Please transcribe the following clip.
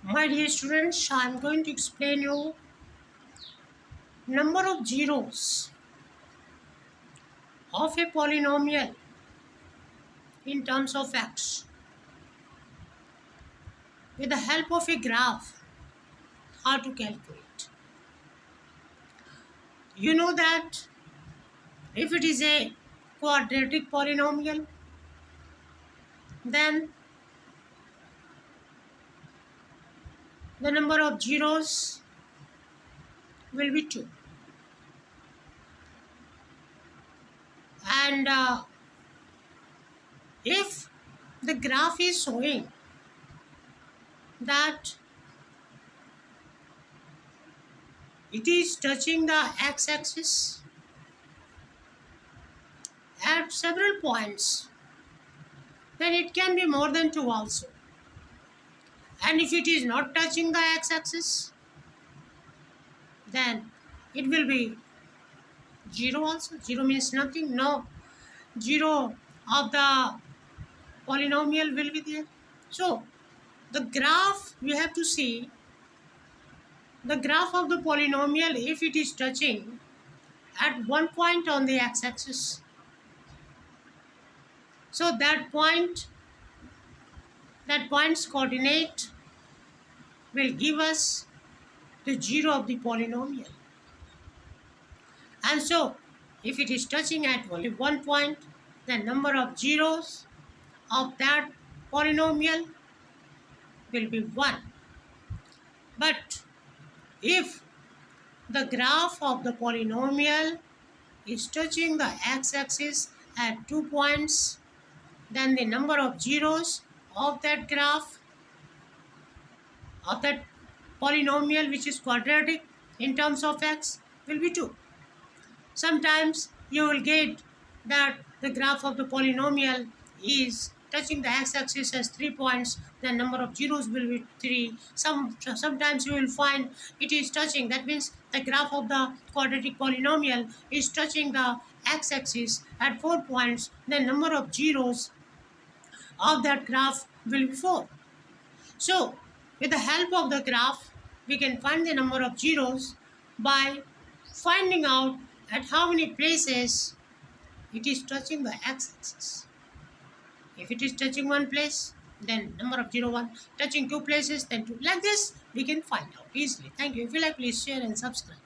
My dear students, I am going to explain you number of zeros of a polynomial in terms of x with the help of a graph. How to calculate? You know that if it is a quadratic polynomial, then the number of zeros will be 2. And if the graph is showing that it is touching the x-axis at several points, then it can be more than 2 also. And if it is not touching the x-axis, then it will be 0 also. 0 means nothing. No, 0 of the polynomial will be there. So the graph, we have to see the graph of the polynomial if it is touching at one point on the x-axis. So that point's coordinate will give us the 0 of the polynomial. And so if it is touching at only one point, the number of zeros of that polynomial will be 1. But if the graph of the polynomial is touching the x-axis at 2 points, then the number of zeros of that graph of that polynomial, which is quadratic in terms of x, will be 2. Sometimes you will get that the graph of the polynomial is touching the x-axis as 3 points, the number of zeros will be 3. Sometimes you will find it is touching, that means the graph of the quadratic polynomial is touching the x-axis at 4 points, the number of zeros of that graph will be 4. So with the help of the graph, we can find the number of zeros by finding out at how many places it is touching the x-axis. If it is touching one place, then number of 0, 1. Touching two places, then 2. Like this, we can find out easily. Thank you. If you like, please share and subscribe.